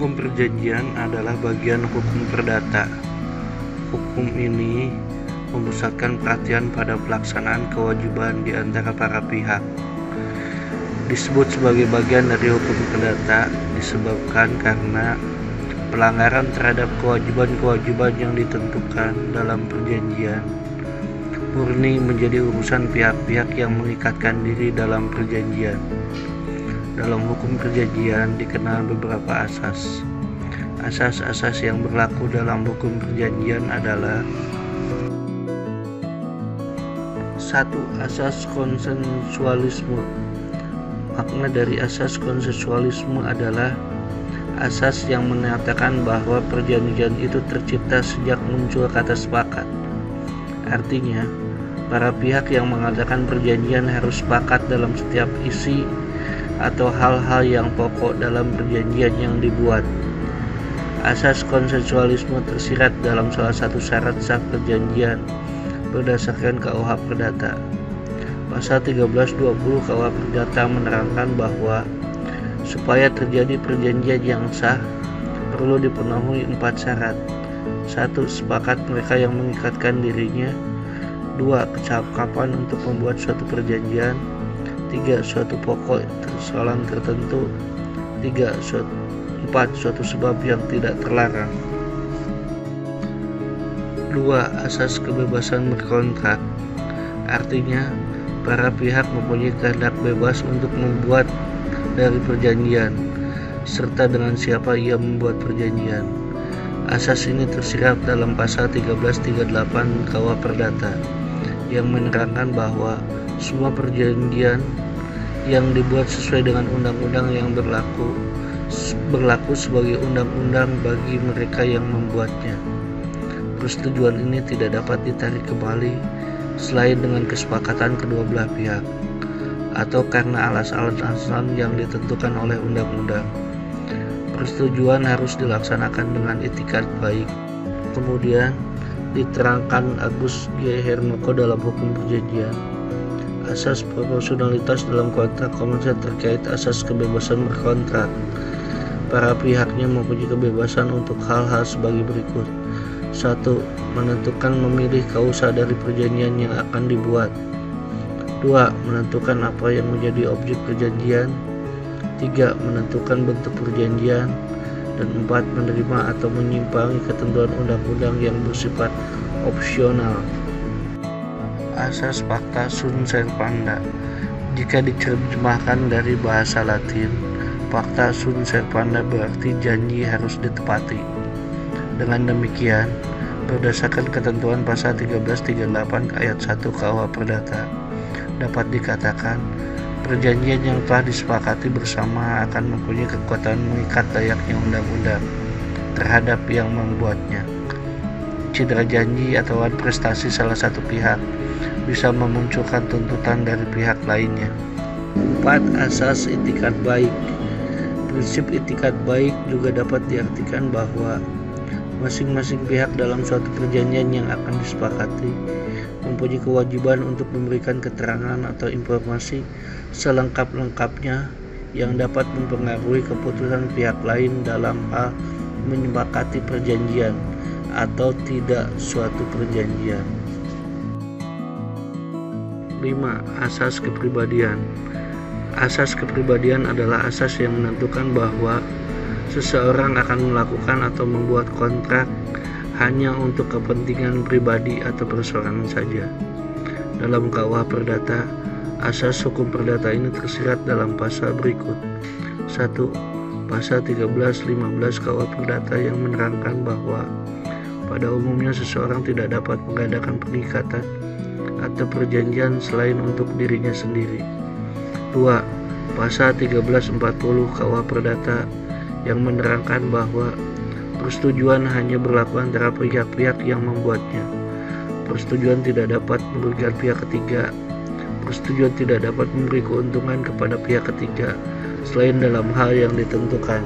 Hukum perjanjian adalah bagian hukum perdata. Hukum ini memusatkan perhatian pada pelaksanaan kewajiban di antara para pihak. Disebut sebagai bagian dari hukum perdata disebabkan karena pelanggaran terhadap kewajiban-kewajiban yang ditentukan dalam perjanjian murni menjadi urusan pihak-pihak yang mengikatkan diri dalam perjanjian. Dalam hukum perjanjian dikenal beberapa asas. Asas-asas yang berlaku dalam hukum perjanjian adalah: 1. Asas konsensualisme. Makna dari asas konsensualisme adalah asas yang menyatakan bahwa perjanjian itu tercipta sejak muncul kata sepakat. Artinya, para pihak yang mengadakan perjanjian harus sepakat dalam setiap isi atau hal-hal yang pokok dalam perjanjian yang dibuat. Asas konsensualisme tersirat dalam salah satu syarat sah perjanjian berdasarkan KUH Perdata. Pasal 1320 KUH Perdata menerangkan bahwa supaya terjadi perjanjian yang sah perlu dipenuhi 4 syarat. 1. Sepakat mereka yang mengikatkan dirinya. 2. Kecakapan untuk membuat suatu perjanjian. 3. Suatu pokok persoalan tertentu. 4. Suatu sebab yang tidak terlarang. 2. Asas kebebasan berkontrak. Artinya, para pihak mempunyai kehendak bebas untuk membuat dari perjanjian, serta dengan siapa ia membuat perjanjian. Asas ini tersirat dalam pasal 1338 KUH Perdata yang menerangkan bahwa semua perjanjian yang dibuat sesuai dengan undang-undang yang berlaku sebagai undang-undang bagi mereka yang membuatnya. Persetujuan ini tidak dapat ditarik kembali selain dengan kesepakatan kedua belah pihak atau karena alasan-alasan yang ditentukan oleh undang-undang. Persetujuan harus dilaksanakan dengan itikat baik. Kemudian diterangkan Agus G. Hermoko dalam hukum perjanjian. Asas proporsionalitas dalam kontrak komersial terkait asas kebebasan berkontrak. Para pihaknya mempunyai kebebasan untuk hal-hal sebagai berikut. 1. Menentukan memilih kausa dari perjanjian yang akan dibuat. 2. Menentukan apa yang menjadi objek perjanjian. 3. Menentukan bentuk perjanjian. Dan 4. Menerima atau menyimpangi ketentuan undang-undang yang bersifat opsional. Asas pacta sunt servanda. Jika diterjemahkan dari bahasa Latin, pacta sunt servanda berarti janji harus ditepati. Dengan demikian, berdasarkan ketentuan pasal 1338 ayat 1 KUH Perdata, dapat dikatakan perjanjian yang telah disepakati bersama akan mempunyai kekuatan mengikat layaknya undang-undang terhadap yang membuatnya. Cedera janji atau prestasi salah satu pihak bisa memunculkan tuntutan dari pihak lainnya. 4. Asas itikat baik. Prinsip itikat baik juga dapat diartikan bahwa masing-masing pihak dalam suatu perjanjian yang akan disepakati mempunyai kewajiban untuk memberikan keterangan atau informasi selengkap-lengkapnya yang dapat mempengaruhi keputusan pihak lain dalam hal menyepakati perjanjian atau tidak suatu perjanjian. 5. Asas kepribadian. Asas kepribadian adalah asas yang menentukan bahwa seseorang akan melakukan atau membuat kontrak hanya untuk kepentingan pribadi atau perseorangan saja. Dalam KUH Perdata, asas hukum perdata ini tersirat dalam pasal berikut. 1. Pasal 1315 KUH Perdata yang menerangkan bahwa pada umumnya seseorang tidak dapat mengadakan pengikatan atau perjanjian selain untuk dirinya sendiri. 2. Pasal 1340 KUH Perdata yang menerangkan bahwa persetujuan hanya berlaku antara pihak-pihak yang membuatnya. Persetujuan tidak dapat merugikan pihak ketiga. Persetujuan tidak dapat memberi keuntungan kepada pihak ketiga selain dalam hal yang ditentukan.